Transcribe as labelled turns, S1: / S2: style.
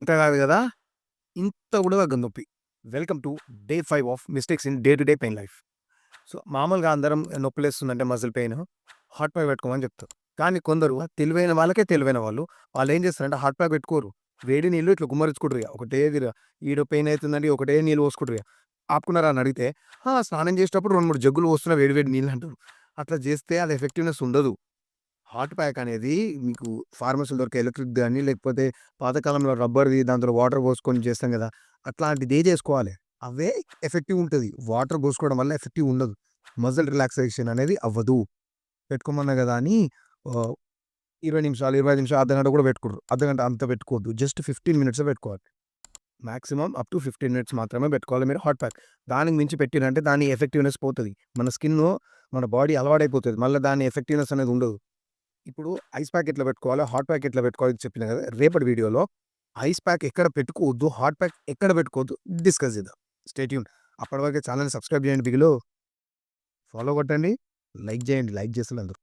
S1: ఇంత కాదు కదా! ఇంత కూడా తగ్గదు నొప్పి. Welcome to day 5 of mistakes in day to day pain life. So, మామూలుగా అందరం నొప్పులేస్తుందంటే మజిల్ పెయిన్ హాట్ ప్యాక్ పెట్టుకోమని చెప్తారు. కానీ కొందరు తెలివైన వాళ్ళకే తెలివైన వాళ్ళు, వాళ్ళేం చేస్తారంటే హాట్ ప్యాక్ పెట్టుకోరు. వేడి నీళ్ళు ఇట్లా గుమ్మరించుకుంటారు ఇగ. ఒకటే విధంగా ఈడ పెయిన్ అయితుందండి ఒకటే నీళ్ళు పోసుకుంటారు ఇగ. ఆపుకున్నారా అని అడిగితే, స్నానం చేసేటప్పుడు 2, 3 జగ్గులు పోస్తున్నా వేడి వేడి నీళ్ళు అంటారు. అట్లా చేస్తే అది ఎఫెక్టివ్‌నెస్ ఉండదు. హాట్ ప్యాక్ అనేది మీకు ఫార్మసీలో దొరికే ఎలక్ట్రిక్ గాని, లేకపోతే పాతకాలంలో రబ్బర్‌ది దాంట్లో వాటర్ పోసుకొని చేస్తాం గదా! అట్లాంటిదే జేసుకోవాలి. అవే ఎఫెక్టివ్ ఉంటది. వాటర్ పోసుకోవడం వల్ల ఎఫెక్టివ్ ఉండదు. మజిల్ రిలాక్సేషన్ అనేది అవ్వదు. పెట్టుకోమన్నా గదా అని ఆహ్, 20 నిమిషాలు, 25 నిమిషాలు, అర్ధగంట కూడా పెట్టుకుంటారు. అర్ధగంట అంత పెట్టుకోవద్దు. జస్ట్ 15 మినిట్సే పెట్టుకోవాలి. మాక్సిమం అప్ టు 15 మినిట్స్ మాత్రమే పెట్టుకోవాలి మీరు హాట్ ప్యాక్. దానికి మించి పెట్టిరంటే దాని ఎఫెక్టివ్‌నెస్ పోతది. మన స్కిన్ను, మన బాడీ అలవాటైపోతది. మళ్ళా దాని ఎఫెక్టివ్‌నెస్ అనేది ఉండదు. ఇప్పుడు ఐస్ ప్యాక్ ఎట్లా పెట్టుకోవాలో, హాట్ ప్యాక్ ఎట్లా పెట్టుకోవాలో చెప్పినా కదా! రేపటి వీడియోలో ఐస్ ప్యాక్ ఎక్కడ పెట్టుకోవద్దు, హాట్ ప్యాక్ ఎక్కడ పెట్టుకోవద్దు డిస్కస్ చేద్దాం. Stay tune. అప్పటి వరకు ఛానెల్‌ని సబ్స్క్రైబ్ చేయండి బిగిలు. ఫాలో కొట్టండి. లైక్ చేయండి. లైక్ చేస్తలేరు.